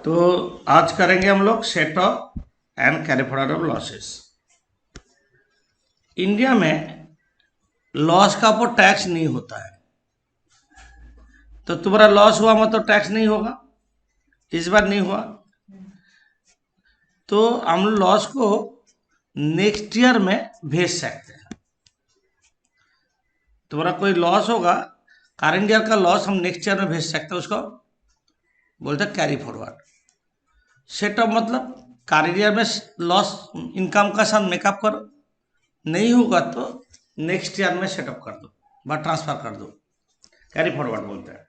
तो आज करेंगे हम लोग set of and carry forward of losses. India में लॉस का ऊपर टैक्स नहीं होता है, तो तुम्हारा लॉस हुआ मतलब टैक्स नहीं होगा। इस बार नहीं हुआ तो हम लॉस को नेक्स्ट ईयर में भेज सकते हैं। तुम्हारा कोई लॉस होगा, करंट ईयर का लॉस हम नेक्स्ट ईयर में भेज सकते हैं, उसको बोलते हैं कैरी फॉरवर्ड। सेट ऑफ मतलब करंट ईयर में लॉस इनकम का साथ मेकअप करो, नहीं होगा तो नेक्स्ट ईयर में सेटअप कर दो व ट्रांसफर कर दो, कैरी फॉरवर्ड बोलते हैं।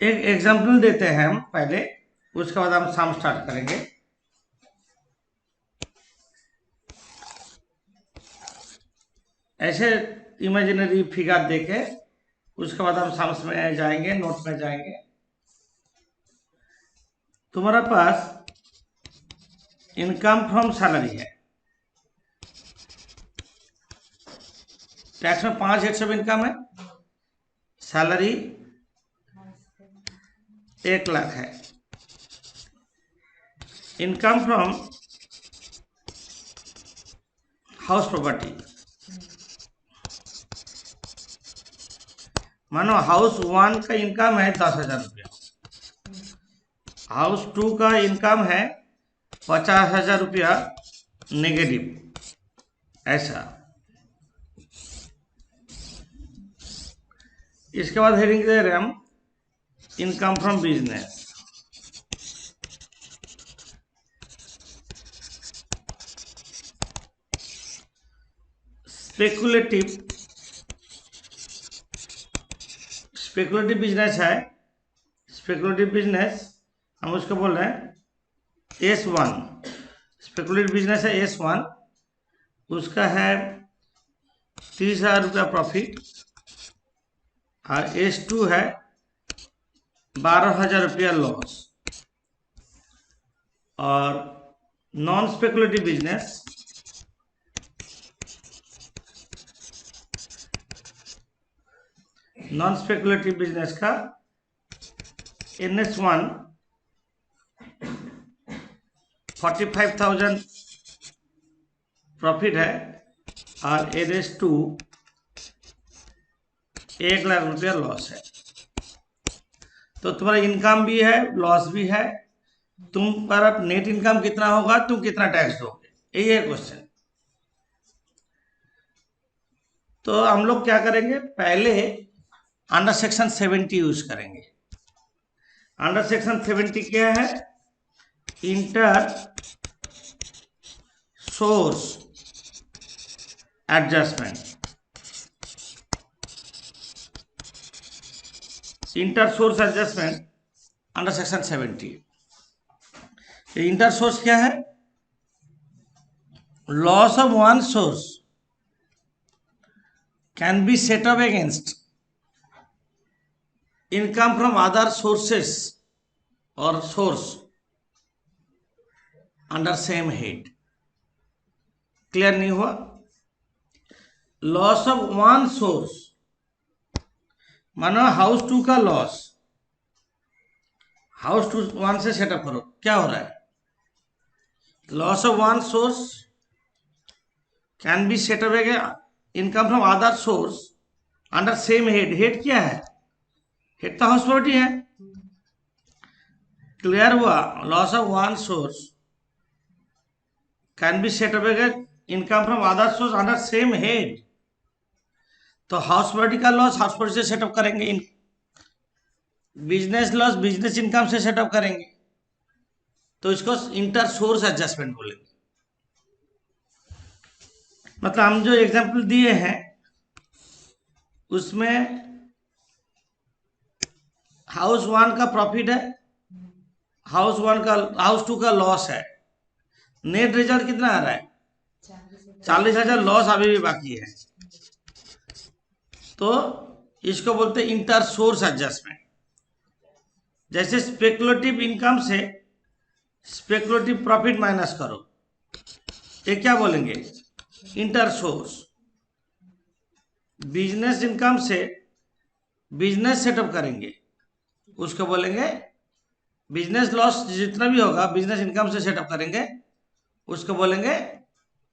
एक एग्जांपल देते हैं हम पहले, उसके बाद हम सम स्टार्ट करेंगे। ऐसे इमेजिनरी फिगर देके उसके बाद हम सम्स में जाएंगे, नोट में जाएंगे। तुम्हारा पास इनकम फ्रॉम सैलरी है, टैक्स में 5 हेड्स ऑफ इनकम है, सैलरी 1 लाख है। इनकम फ्रॉम हाउस प्रॉपर्टी, मानो हाउस 1 का इनकम है 10,000 रुपया, हाउस 2 का इनकम है 50,000 रुपया नेगेटिव, ऐसा। इसके बाद हेडिंग दे रहे हम income from business. Speculative business है, स्पेकुलेटिव बिजनेस हम उसको बोल रहे हैं S1। स्पेकुलेटिव बिजनेस है S1, उसका है 30,000 रुपया प्रॉफिट, और S2 है 12,000 रुपया लॉस। और नॉन स्पेकुलेटिव बिजनेस का NS1 45,000 प्रॉफिट है, और NS2 1 लाख रुपया लॉस है। तो तुम्हारा इनकम भी है, लॉस भी है, तुम पर नेट इनकम कितना होगा, तुम कितना टैक्स दोगे, यही है क्वेश्चन। तो हम लोग क्या करेंगे, पहले अंडर सेक्शन 70 यूज करेंगे। अंडर सेक्शन 70 क्या है, inter source adjustment. Inter source adjustment under section 70। Inter source क्या है, loss of one source can be set off against income from other sources और source under same head. Clear नहीं हुआ? Loss of one source मानो house 2 का loss, house 2 1 से setup करो, क्या हो रहा है, loss of one source can be set up income from other source under same head. Head क्या है, हेड तो हाउस प्रॉपर्टी है। क्लियर हुआ? Loss of one source can be set up income from other source under same head. तो house property का loss house property से setup करेंगे, business loss business income से सेटअप करेंगे, तो इसको इंटर सोर्स एडजस्टमेंट बोलेंगे। मतलब हम जो एग्जांपल दिए हैं उसमें हाउस 1 का प्रॉफिट है, हाउस 2 का लॉस है, नेट रिजल्ट कितना आ रहा है, 40,000 लॉस अभी भी बाकी है। तो इसको बोलते हैं इंटर सोर्स एडजस्टमेंट। जैसे स्पेकुलेटिव इनकम से स्पेकुलेटिव प्रॉफिट माइनस करो, ये क्या बोलेंगे, इंटर सोर्स। बिजनेस इनकम से बिजनेस सेटअप करेंगे, उसको बोलेंगे बिजनेस लॉस जितना भी होगा बिजनेस इनकम से सेटअप करेंगे, उसको बोलेंगे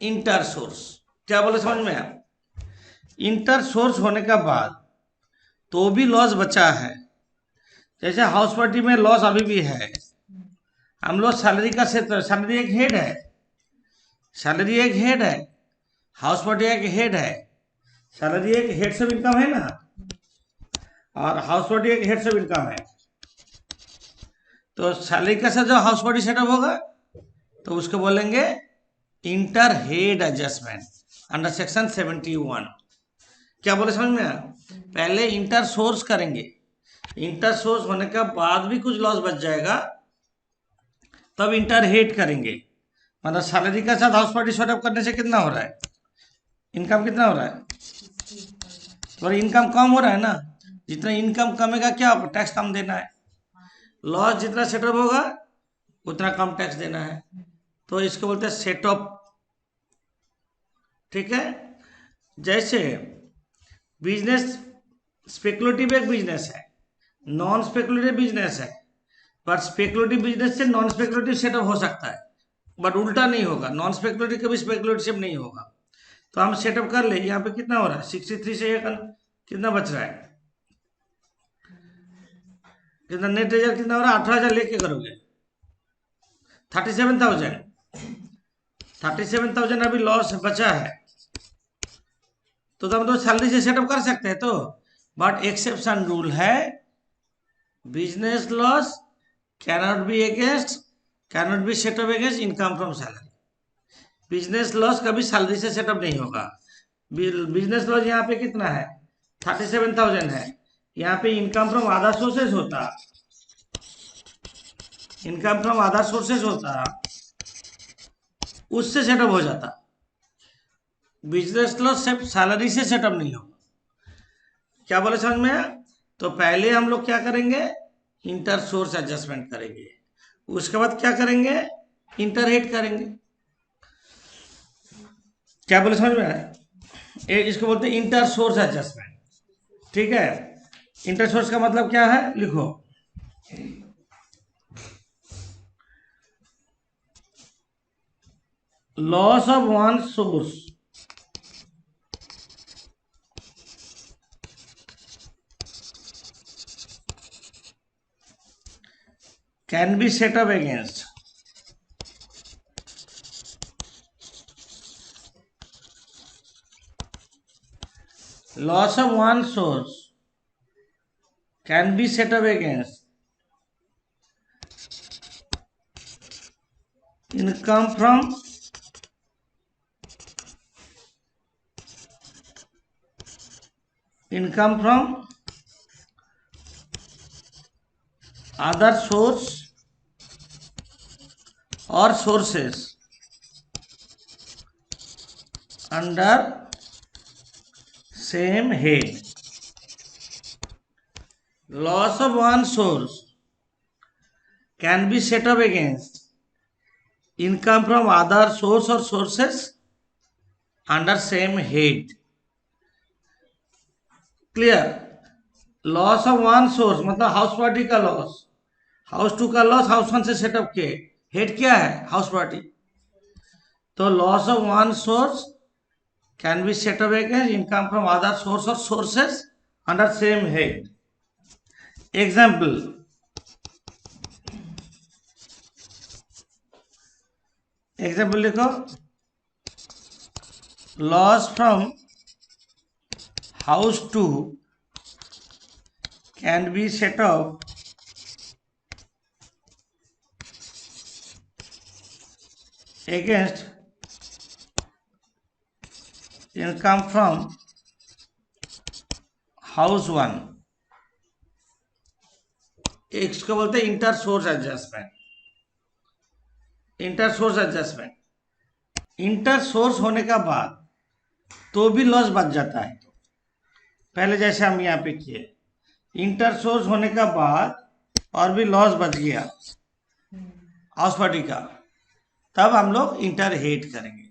इंटर सोर्स। क्या बोले समझ में आया? इंटर सोर्स होने के बाद तो भी लॉस बचा है, जैसे हाउस पार्टी में लॉस अभी भी है। हम लोग सैलरी का क्षेत्र, सैलरी एक हेड है, सैलरी एक हेड है, हाउस पार्टी एक हेड है। सैलरी एक हेड से इनकम है ना, और हाउस पार्टी एक हेड से इनकम है। तो सैलरी का साथ जो हाउस पार्टी सेटअप होगा तो उसको बोलेंगे inter head adjustment under section 71। क्या बोले समझ में आया? पहले इंटर सोर्स करेंगे, इंटर सोर्स होने के बाद भी कुछ लॉस बच जाएगा, तब इंटर हेड करेंगे। मतलब सैलरी के साथ हाउस पार्टी सेटअप करने से कितना हो रहा है, इनकम कितना हो रहा है? और इनकम कम हो रहा है ना, जितना इनकम कमेगा क्या होगा, टैक्स कम देना है। लॉस जितना सेटअप होगा उतना कम टैक्स देना है, तो इसको बोलते हैं सेटअप। ठीक है। जैसे बिजनेस स्पेकुलेटिव एक बिजनेस है, नॉन स्पेकुलेटिव बिजनेस है, पर स्पेकुलेटिव बिजनेस से नॉन स्पेकुलेटिव सेटअप हो सकता है, बट उल्टा नहीं होगा, नॉन स्पेकुलेटिव कभी स्पेकुलेटिव नहीं होगा। तो हम सेटअप कर ले। यहाँ पे कितना हो रहा है, 63 से एक कितना बच रहा है, कितना नेट रिजल्ट कितना हो रहा है, 18,000 लेके करोगे 37,000, 37,000 अभी लॉस बचा है, तो हम तो सैलरी से सेटअप कर सकते हैं। तो बट एक्सेप्शन रूल है, business loss cannot be against, cannot be setup against income from salary. Business loss कभी सैलरी से सेटअप नहीं होगा। बिजनेस लॉस यहाँ पे कितना है, 37,000 है। यहाँ पे इनकम फ्रॉम अदर सोर्सेज होता, इनकम फ्रॉम अदर सोर्सेज होता, उससे सेटअप हो जाता। बिजनेस लॉस सिर्फ सैलरी से सेटअप नहीं होगा। क्या बोले समझ में? तो पहले हम लोग क्या करेंगे, इंटर सोर्स एडजस्टमेंट करेंगे, उसके बाद क्या करेंगे, इंटर हेड करेंगे। क्या बोले समझ में आया? इसको बोलते हैं इंटर सोर्स एडजस्टमेंट। ठीक है। इंटर सोर्स का मतलब क्या है, लिखो, loss of one source can be set up against loss of one source can be set up against income from other source or sources under same head. Loss of one source can be set up against income from other source or sources under same head. Clear? Loss of one source मतलब house party का loss, house two का loss house one से setup किए, head क्या है, house party. तो loss of one source can be setup against income from other source और sources under same head. Example, example लिखो, loss from house two can be set up against income from house one. इसको बोलते हैं inter source adjustment. Inter source adjustment, inter source होने का बाद तो भी लॉस बच जाता है। पहले जैसे हम यहाँ पे किए, इंटर सोर्स होने का बाद और भी लॉस बच गया हाउस पार्टी का, तब हम लोग इंटर हेड करेंगे।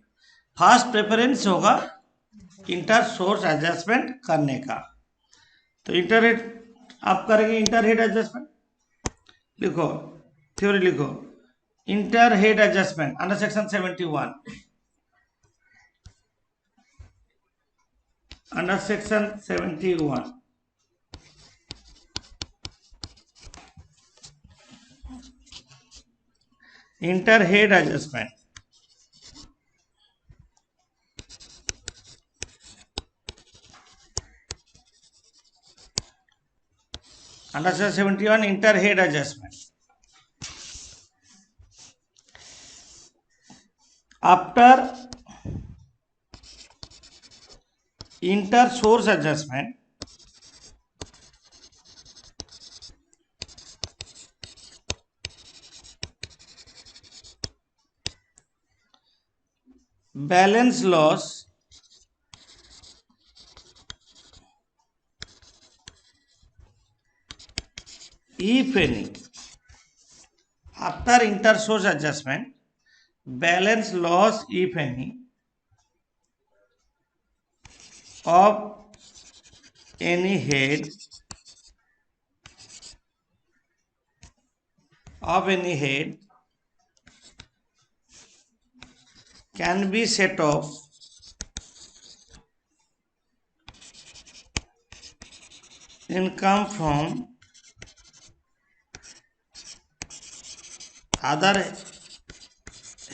फर्स्ट प्रेफरेंस होगा इंटर सोर्स एडजस्टमेंट करने का। तो इंटर हेड आप करेंगे, इंटर हेड एडजस्टमेंट लिखो, थ्योरी लिखो, inter head adjustment under section 71, under section 71 inter head adjustment under section 71 inter head adjustment after inter source adjustment balance loss if any after inter source adjustment balance loss if any of any head can be set off income from other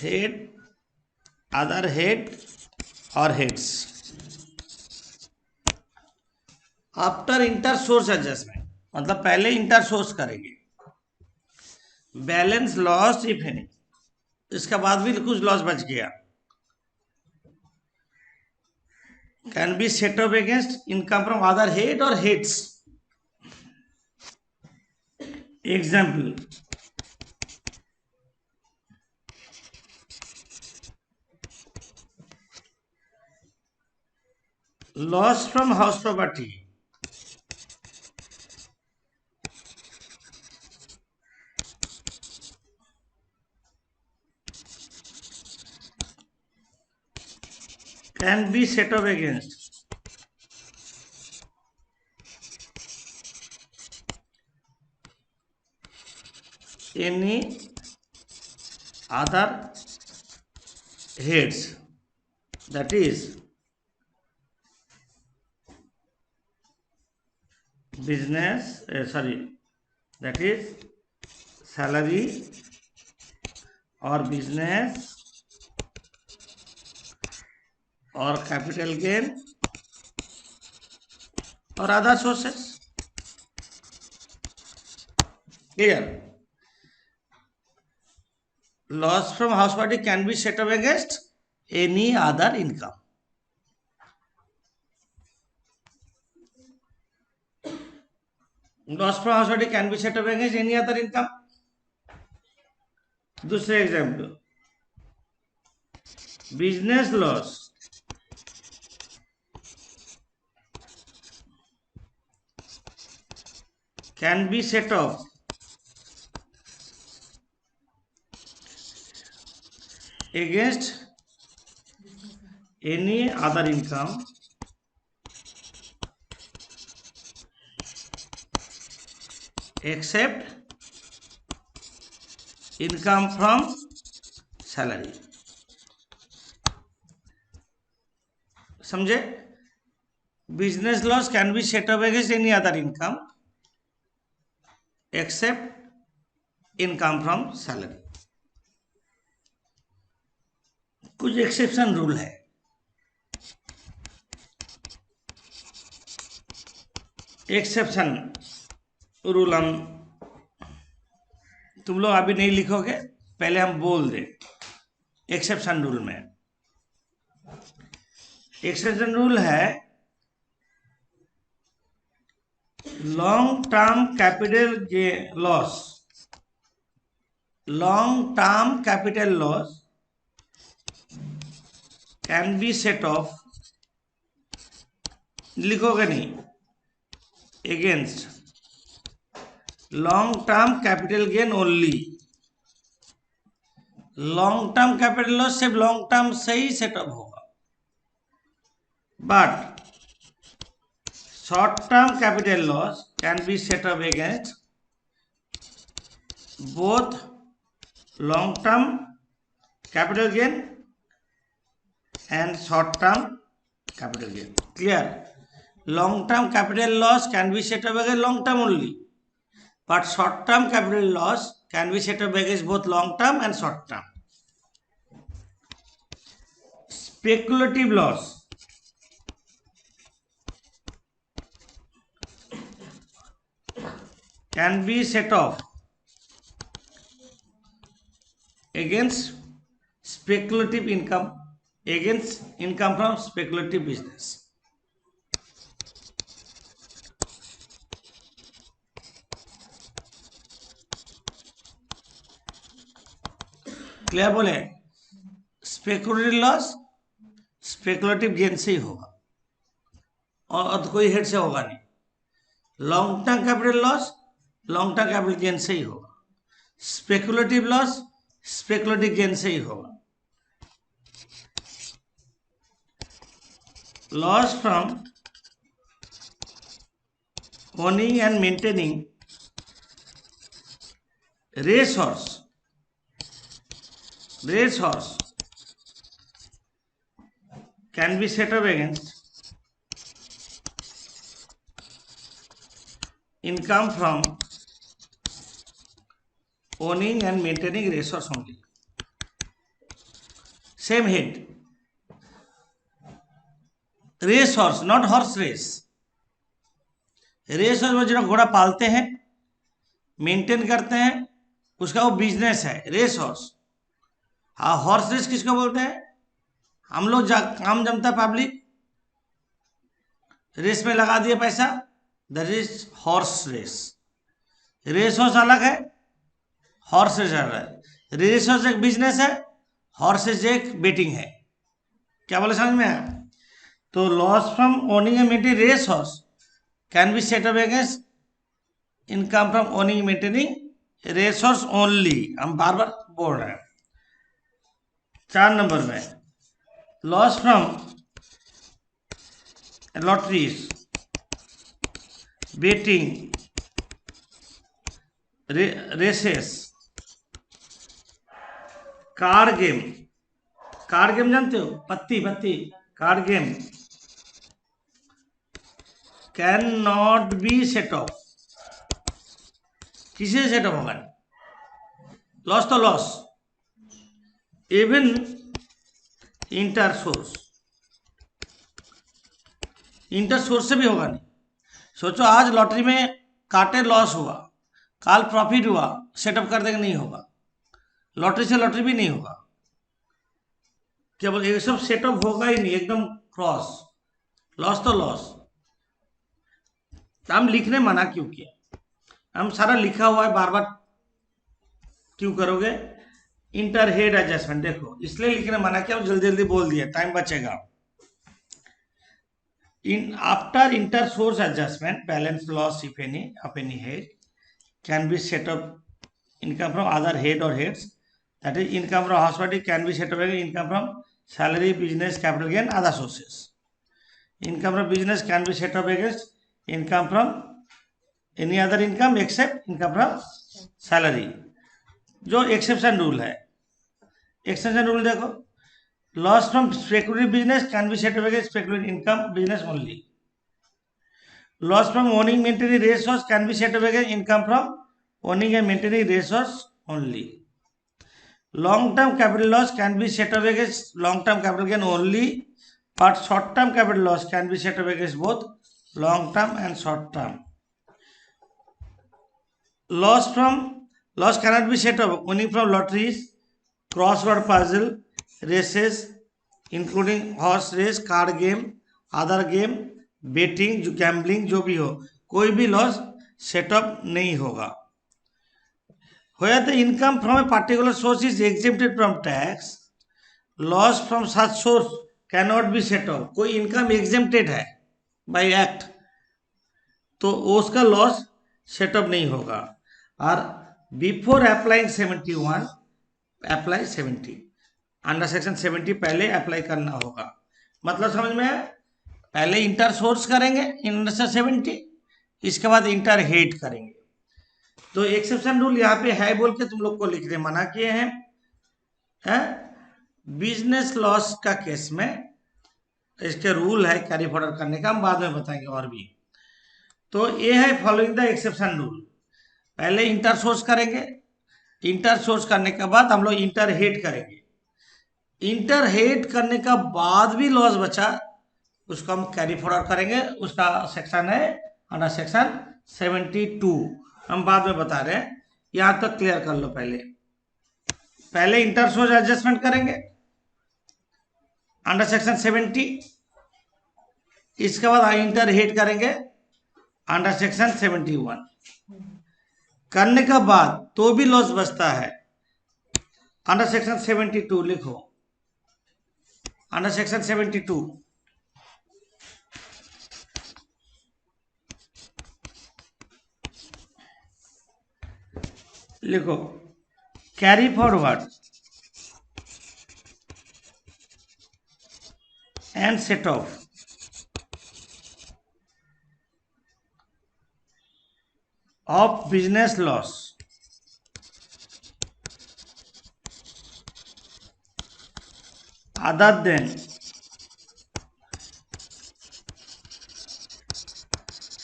head or heads after inter source adjustment, मतलब पहले inter source करेंगे, balance loss if any, इसके बाद भी कुछ loss बच गया, can be set off against income from other head और heads. Example, loss from house property can be set off against any other heads, that is business that is salary or business or capital gain or other sources. Clear? Loss from house property can be set off against any other income. Loss from house property can be set off against any other income. दूसरे example, business loss can be set off against any other income except income from salary. समझे? Business loss can be set off against any other income except income from salary. कुछ exception rule है. Exception rule हम तुम लोग अभी नहीं लिखोगे, पहले हम बोल दें. एक्सेप्शन रूल में एक्सेप्शन रूल है, long term capital loss, long term capital loss can be set of, लिखोगे नहीं, against long term capital gain only. Long term capital loss सिर्फ लॉन्ग टर्म से ही सेटअप होगा, but short term capital loss can be setup against both long term capital gain and short term capital gain. Clear? Long term capital loss can be set up against long term only, but short term capital loss can be set up against both long term and short term. Speculative loss can be set off against speculative income, against income from speculative business. Clear बोले? Speculative loss speculative gain से ही होगा और कोई head से होगा नहीं. Long term capital loss long term capital gain से ही होगा. स्पेकुलेटिव लॉस स्पेकुलेटिव गेन से ही होगा. Loss from owning and maintaining racehorse can be set up against income from owning and maintaining racehorse only. Same head. Racehorse, not horse race. Race में जो घोड़ा पालते हैं, maintain करते हैं, उसका वो बिजनेस है रेस हॉर्स. हाँ, हॉर्स रेस किसको बोलते हैं? हम लोग आम जनता पब्लिक रेस में लगा दिए पैसा, that is horse race. Race horse अलग है, हॉर्स रेस अलग है. रेस हॉर्स एक बिजनेस है, हॉर्स रेस एक बेटिंग है. क्या बोले समझ में आया? तो loss from owning and maintaining race horse can be set up against income from owning and maintaining racehorse only. हम बार बार बोल रहे हैं. 4 नंबर में loss from lotteries, betting, races, card game. Card game जानते हो? पत्ती card game can not be set off. किसी से सेट ऑफ होगा नहीं. लॉस तो लॉस. इवन इंटर सोर्स से भी होगा नहीं. सोचो आज लॉटरी में काटे लॉस हुआ, काल प्रॉफिट हुआ, सेटअप कर देंगे नहीं होगा. लॉटरी से लॉटरी भी नहीं होगा. केवल ये सब सेटअप होगा ही नहीं, एकदम क्रॉस. लॉस तो लॉस. हम लिखने मना क्यों किया? हम सारा लिखा हुआ है, बार बार क्यों करोगे? इंटर हेड एडजस्टमेंट देखो, इसलिए लिखने मना किया, जल्दी जल्दी बोल दिया, टाइम बचेगा. In after inter source adjustment balance loss if any of any head can be set up income from other head और heads. That is income from hospital can be set up income from salary, business, capital gain, other sources. Income from business can be set up against income from any other income except income from salary. जो exception rule है, exception rule देखो. Loss from speculative business can be set up against speculative income business only. Loss from owning maintaining race horse can be set up against income from owning and maintaining race horse only. Long term capital loss can be set up against long term capital gain only, but short term capital loss can be set up against both long term and short term. Loss cannot be set up only from lotteries, crossword puzzle, races including horse race, card game, other game, betting, जो gambling जो भी हो, कोई भी loss setup नहीं होगा. Where the income from a particular source is exempted from tax, loss from such source cannot be set up. कोई income exempted है बाय एक्ट, तो उसका लॉस सेटअप नहीं होगा. और before applying 71 apply 70, under section 70 पहले अप्लाई करना होगा. मतलब समझ में? पहले इंटर सोर्स करेंगे अंडर 70, इसके बाद इंटर हेड करेंगे. तो एक्सेप्शन रूल यहाँ पे है बोल के तुम लोग को लिख रहे मना किए हैं। बिजनेस लॉस का केस में इसके रूल है कैरी फॉरवर्ड करने का, हम बाद में बताएंगे और भी। तो ये है फॉलोइंग द एक्सेप्शन रूल। पहले इंटर सोर्स करेंगे, इंटर सोर्स करने के बाद हम लोग इंटर हेड करेंगे। इंटर हेड करने का बाद भी लॉस बचा, उसको हम कैरी फॉरवर्ड करेंगे। उसका सेक्शन है अंडर सेक्शन 72, हम बाद में बता रहे हैं, यहां तक क्लियर कर लो। पहले इंटर सोर्स एडजस्टमेंट करेंगे अंडर सेक्शन 70, इसके बाद इंटर हेड करेंगे अंडर सेक्शन 71। करने के बाद तो भी लॉस बचता है अंडर सेक्शन 72, लिखो अंडर सेक्शन 72 लिखो carry forward and set of business loss other than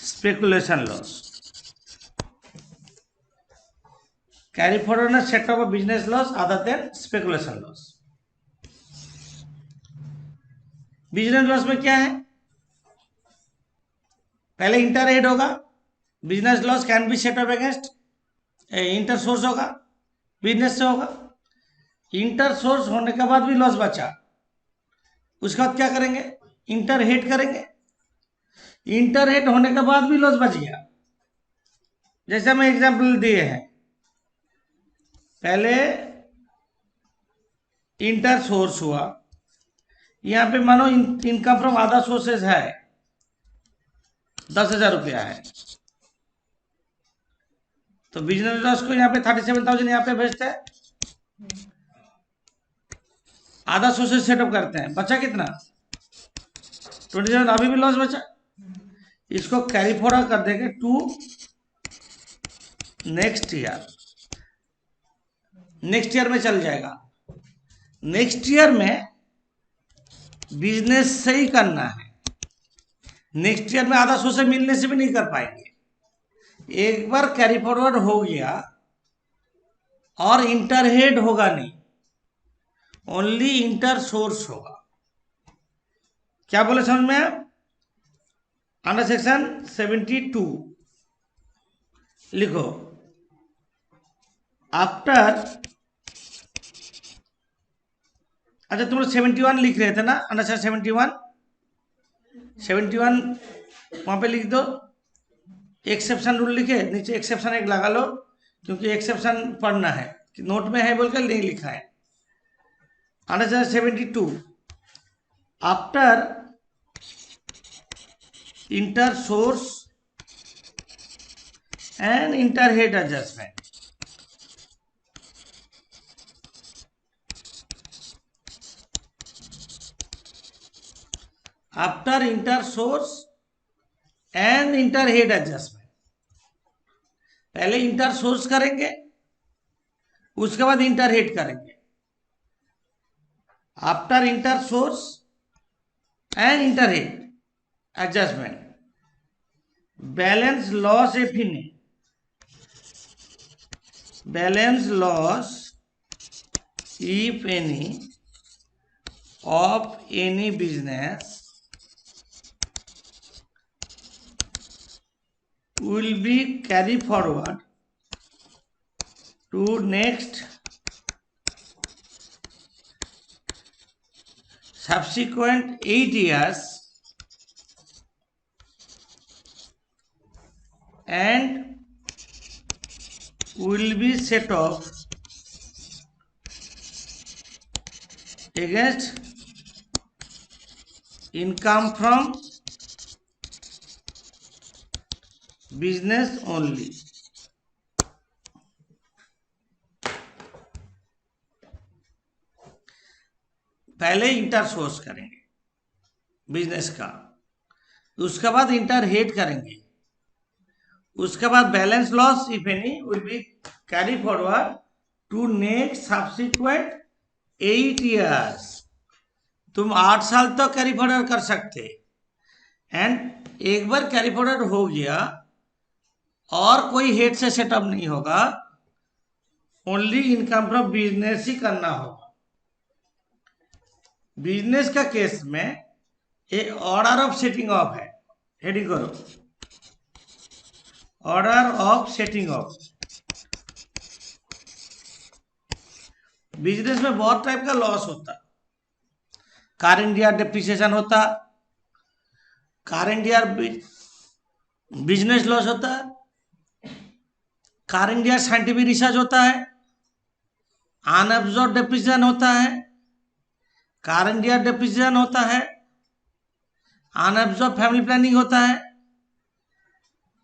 speculation loss. Carry forward and set of business loss other than speculation loss. Business loss में क्या है, पहले इंटर हेड होगा, business loss can be set off against, inter source होगा, business से होगा। Inter source होने के बाद भी लॉस बचा, उसके बाद क्या करेंगे, इंटर हेड करेंगे। इंटर हेड होने के बाद भी लॉस बच गया, जैसे हमें एग्जाम्पल दिए हैं। पहले इंटर सोर्स हुआ, यहां पे मानो इनकम फ्रॉम अदर सोर्सेज है 10,000 रुपया है, तो बिजनेस लॉस को यहाँ पे 37,000 यहाँ पे भेजते हैं, आधा सोर्सेज सेटअप करते हैं, बचा कितना 27, अभी भी लॉस बचा। इसको कैरी फॉरवर्ड कर देंगे to next year, next year में चल जाएगा। नेक्स्ट ईयर में बिजनेस से ही करना है, नेक्स्ट ईयर में आधा सोर्स मिलने से भी नहीं कर पाएंगे। एक बार कैरी फॉरवर्ड हो गया और इंटर हेड होगा नहीं, ओनली इंटर सोर्स होगा। क्या बोले समझ में आप, अंडर सेक्शन 72 लिखो आफ्टर, अच्छा तुम लोग 71 लिख रहे थे ना, अंडर सेक्शन 71 वहां पे लिख दो एक्सेप्शन रूल, लिखे नीचे एक्सेप्शन एक लगा लो, क्योंकि एक्सेप्शन पढ़ना है, नोट में है बोलकर नहीं लिखा है। Under section 72 after inter source and inter head adjustment, after inter source and inter head adjustment, पहले इंटर सोर्स करेंगे, उसके बाद इंटर हेड करेंगे। After inter source and inter head adjustment, balance loss if any, balance loss if any of any business will be carry forward to next subsequent 8 years and will be set off against income from business only। पहले inter source करेंगे business का, उसके बाद inter head करेंगे, उसके बाद balance loss if any will be carry forward to next subsequent 8 years. तुम 8 साल तक तो कैरी फॉरवर्ड कर सकते, एंड एक बार कैरी फॉरवर्ड हो गया और कोई हेड से सेटअप नहीं होगा, ओनली इनकम फ्रॉम बिजनेस ही करना होगा। बिजनेस का केस में ये ऑर्डर ऑफ सेटिंग ऑफ है, हेडिंग करो, order of setting of. Business में बहुत टाइप का लॉस होता, करंट ईयर डेप्रिसिएशन होता, करंट ईयर बिजनेस लॉस होता है, करंट ईयर साइंटिफिक रिसर्च होता है, अनअब्जॉर्ब डेप्रिसिएशन होता है, करंट ईयर डेप्रिसिएशन होता है, अनअब्जॉर्ब फैमिली प्लानिंग होता है।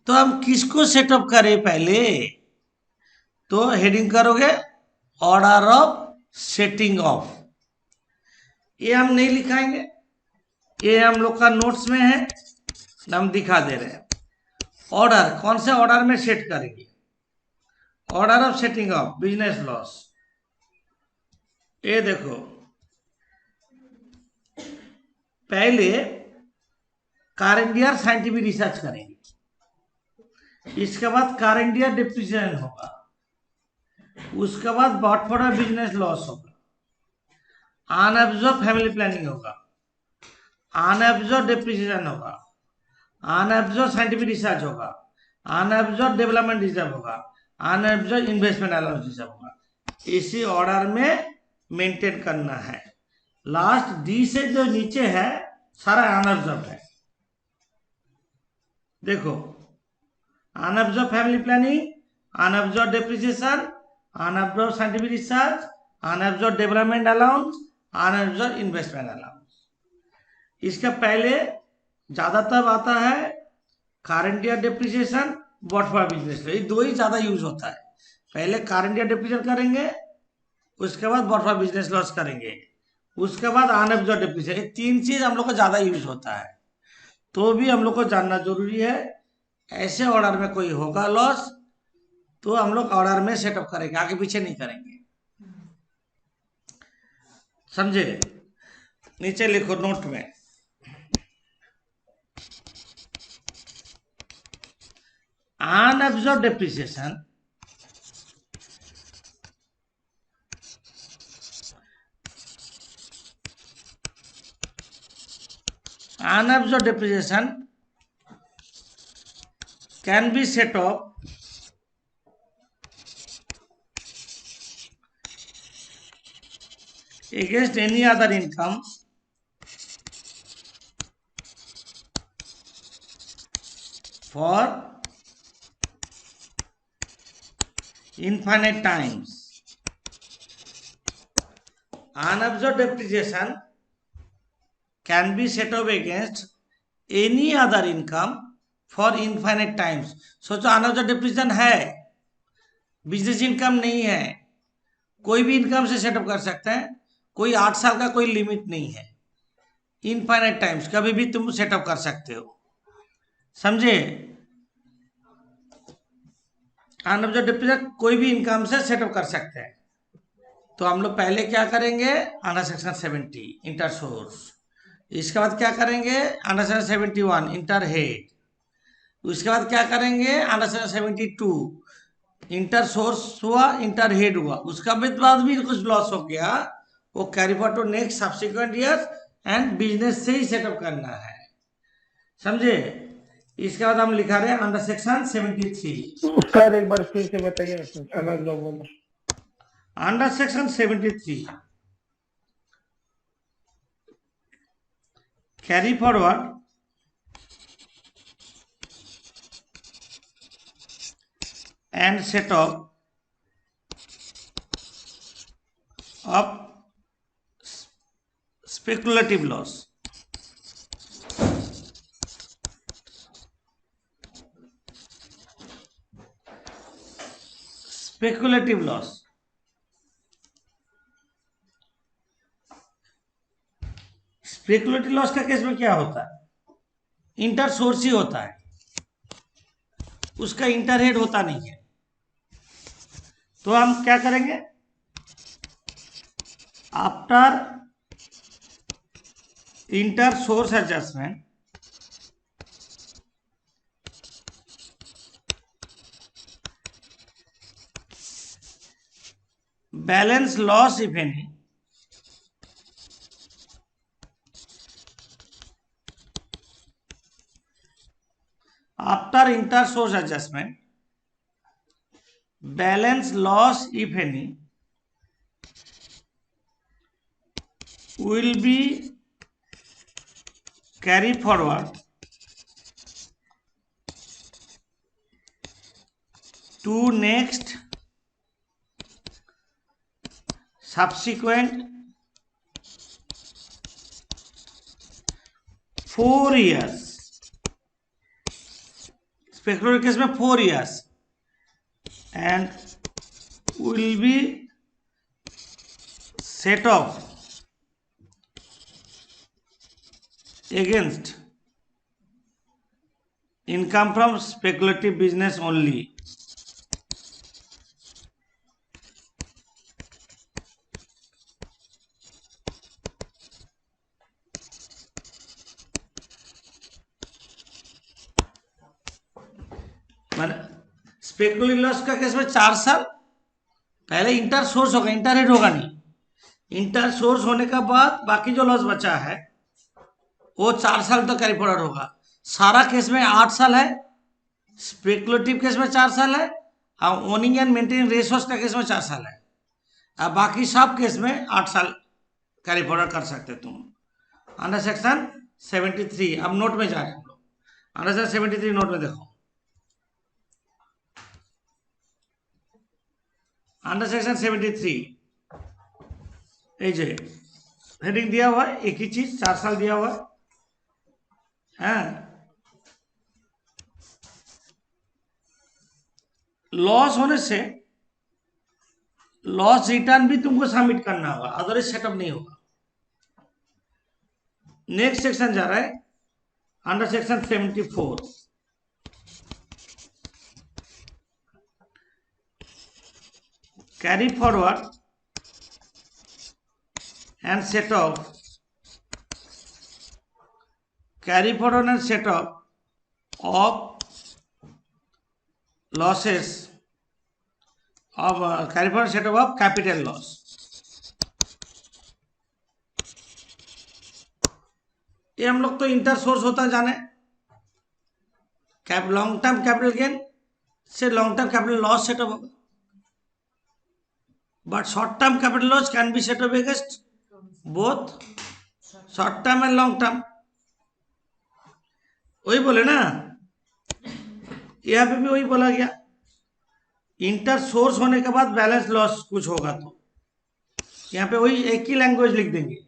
तो हम किसको सेटअप करें पहले? तो हेडिंग करोगे ऑर्डर ऑफ सेटिंग ऑफ। ये हम नहीं लिखाएंगे, ये हम लोग का नोट्स में है, हम दिखा दे रहे हैं। ऑर्डर कौन से ऑर्डर में सेट करेंगे? Order of setting of business loss. ये देखो, पहले करंट ईयर साइंटिफिक रिसर्च करेंगे, इसके बाद करंट ईयर डेप्रिसिएशन होगा, उसके बाद बॉट फॉर बिजनेस लॉस होगा, अनअब्जॉर्ब फैमिली प्लानिंग होगा, अनअब्जॉर्ब डेप्रिसिएशन होगा, अनअब्जॉर्ब साइंटिफिक रिसर्च होगा, अनअब्जॉर्ब डेवलपमेंट रिजर्व होगा, अनअब्जॉर्ब इन्वेस्टमेंट अलाउंस रिजर्व होगा। इसी ऑर्डर में मेंटेन करना है। लास्ट डी से जो नीचे है सारा अनअब्जॉर्ब है। देखो, unabsorb family planning, unabsorb depreciation, unabsorb scientific research, unabsorb development allowance, unabsorb investment allowance. इसका पहले ज्यादातर आता है current year depreciation, bought for business, ये दो ही ज्यादा यूज होता है। पहले करंट ईयर डेप्रिसिएशन करेंगे, उसके बाद बॉट फॉर बिजनेस लॉस करेंगे, उसके बाद अनअब्जॉर्ब डेप्रिसिएशन। ये तीन चीज हम लोग को ज्यादा यूज होता है, तो भी हम लोग को जानना जरूरी है। ऐसे ऑर्डर में कोई होगा लॉस तो हम लोग ऑर्डर में सेटअप करेंगे, आगे पीछे नहीं करेंगे, समझे? नीचे लिखो नोट में, unabsorbed depreciation can be set up against any other income for infinite times. Unabsorbed depreciation can be set up against any other income for infinite times. सोचो, अनअब्जॉर्ब डेप्रिसिएशन है, बिजनेस इनकम नहीं है, कोई भी income से setup कर सकते हैं, कोई 8 साल का कोई लिमिट नहीं है, इनफाइनाइट टाइम्स कभी भी तुम सेटअप कर सकते हो, समझे? अनअब्जॉर्ब डेप्रिसिएशन कोई भी इनकम से सेटअप कर सकते हैं। तो हम लोग पहले क्या करेंगे? अंडर सेक्शन 70 इंटर सोर्स, इसके बाद क्या करेंगे? अंडर सेक्शन 71 इंटर हेड, उसके बाद क्या करेंगे? अंडर सेक्शन 72 इंटर सोर्स हुआ, इंटर हेड हुआ, उसका बाद भी कुछ लॉस हो गया, वो carry forward to next subsequent years and business से ही सेटअप करना है, समझे? इसके बाद हम लिखा रहे हैं अंडर सेक्शन 73। सर एक बार फिर से बताइए अनअब्जॉर्ब वाला। Under section 73 carry forward and set up of speculative loss. Speculative loss, speculative loss का केस में क्या होता है? इंटर सोर्स ही होता है, उसका इंटरहेड होता नहीं है। तो हम क्या करेंगे, after inter source adjustment balance loss if any after inter source adjustment balance loss if any will be carry forward to next subsequent 4 years। Speculative case में 4 years and will be set off against income from speculative business only। Speculative loss का case में 4 साल पहले inter source होगा, इंटरहेड होगा नहीं। Inter source होने के बाद बाकी जो लॉस बचा है वो 4 साल तक कैरी फॉरवर्ड होगा। सारा केस में 8 साल है, स्पेकुलेटिव केस में 4 साल है, और ओनिंग एंड मेंटेनिंग रेशोस का केस में 4 साल है। अब बाकी सब केस में 8 साल कैरी फॉरवर्ड कर सकते तुम। अंडर सेक्शन 73 अब नोट में जा रहे हैं हम लोग। अंडर सेक्शन 73 नोट में देखो, अंडर सेक्शन 73 हेडिंग दिया हुआ है, एक ही चीज 4 साल दिया हुआ है। लॉस होने से लॉस रिटर्न भी तुमको सबमिट करना होगा, अदरवाइज सेटअप नहीं होगा। नेक्स्ट सेक्शन जा रहा है under section 74, carry forward and set off, carry forward and set off of losses of carry forward set off of capital loss। ये हम लोग तो इंटर सोर्स होता जाने, लॉन्ग टर्म कैपिटल गेन से long term capital loss setup होगा, but short term capital loss can be set up against both short term and long term। वही बोले ना, यहाँ पे भी वही बोला गया, इंटर सोर्स होने के बाद बैलेंस लॉस कुछ होगा तो यहाँ पे वही एक ही लैंग्वेज लिख देंगे,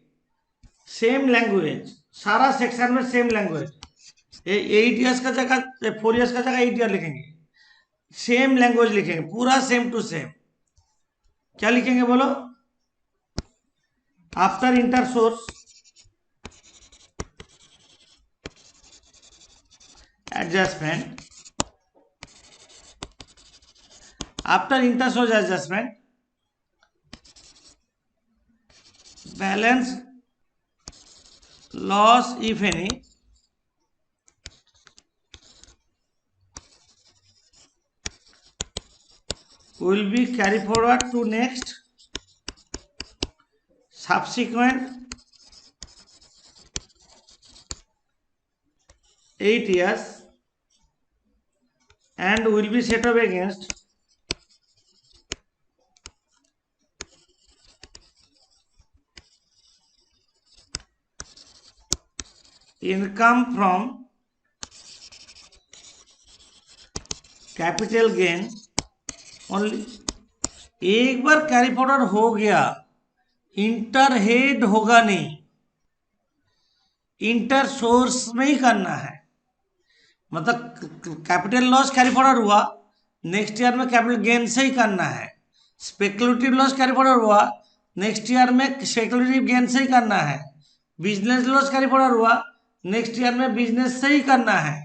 सेम लैंग्वेज, सारा सेक्शन में सेम लैंग्वेज। 8 years का जगह 4 years का जगह 8 year लिखेंगे, सेम लैंग्वेज लिखेंगे, पूरा सेम टू सेम। क्या लिखेंगे बोलो, after inter source adjustment, after inter source adjustment balance loss if any will be carried forward to next subsequent 8 years and will be set up against income from capital gain only. एक बार carry forward हो गया, inter head होगा नहीं, inter source में ही करना है। मतलब capital loss carry forward हुआ, नेक्स्ट ईयर में कैपिटल गेन से ही करना है। स्पेकुलेटिव लॉस कैरी फॉरवर्ड हुआ, नेक्स्ट ईयर में स्पेकुलेटिव गेन से ही करना है। बिजनेस लॉस कैरी फॉरवर्ड हुआ, नेक्स्ट ईयर में बिजनेस से ही करना है।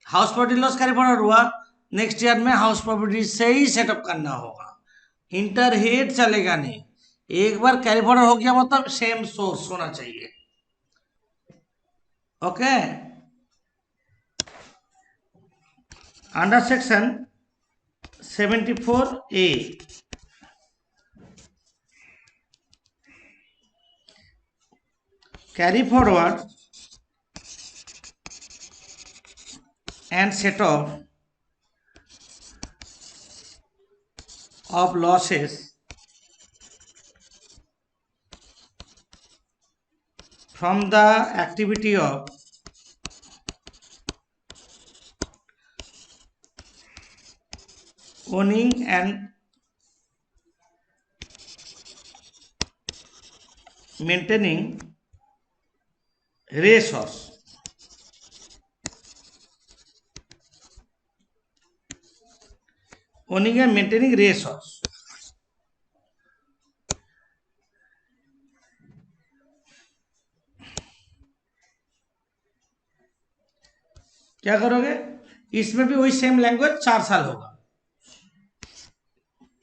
House property loss carry forward हुआ, नेक्स्ट ईयर में हाउस प्रॉपर्टी से ही सेटअप करना होगा, इंटर हेड चलेगा नहीं। एक बार कैरी फॉरवर्ड हो गया मतलब सेम सोर्स होना चाहिए। Okay, under section 74A, carry forward and set off of losses from the activity of owning and maintaining racehorse. Owning and maintaining racehorse. क्या करोगे, इसमें भी वही सेम लैंग्वेज 4 साल होगा।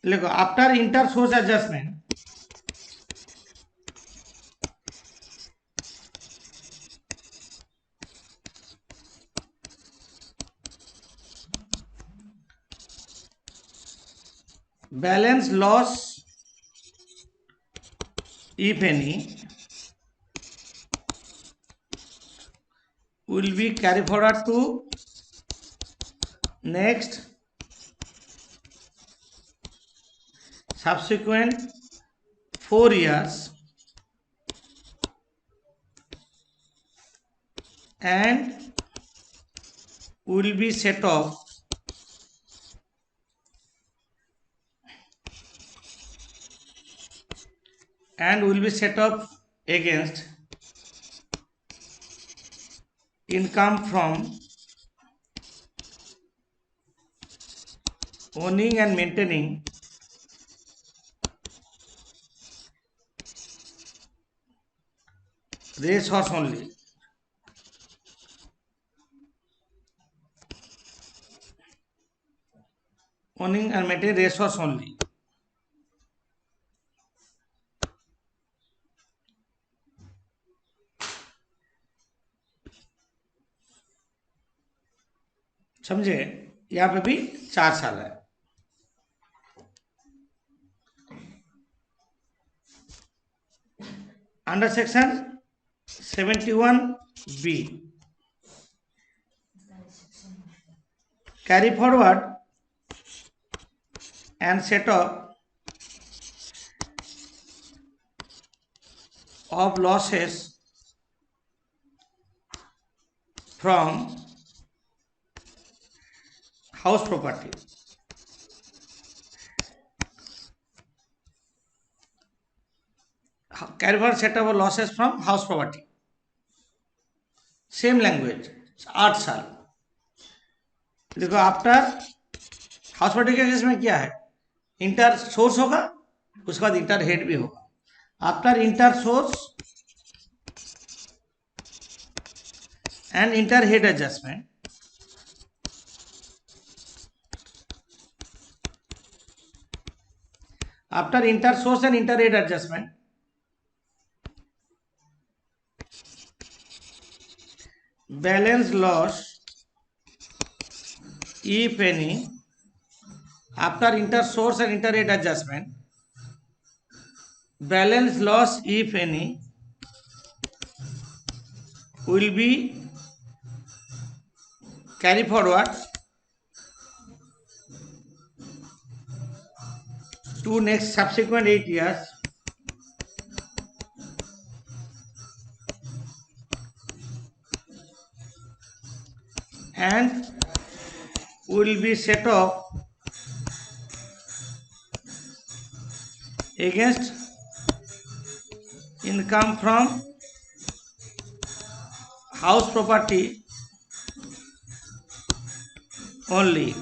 देखो, after inter source adjustment balance loss if any will be carried forward to next subsequent 4 years and will be set off against income from owning and maintaining racehorse only. Owning and maintaining racehorse only. समझे, यहाँ पे भी 4 साल है। Under section 71B, carry forward and set off of losses from house property. Carry forward set off of losses from house property. Same language, 8 साल। देखो, after house property के case में क्या है, इंटर सोर्स होगा, उसके बाद इंटर हेड भी होगा। After inter source and inter head adjustment after inter source and inter head adjustment, balance loss if any after inter source and inter head adjustment, balance loss if any will be carry forward to next subsequent 8 years and will be set off against income from house property only.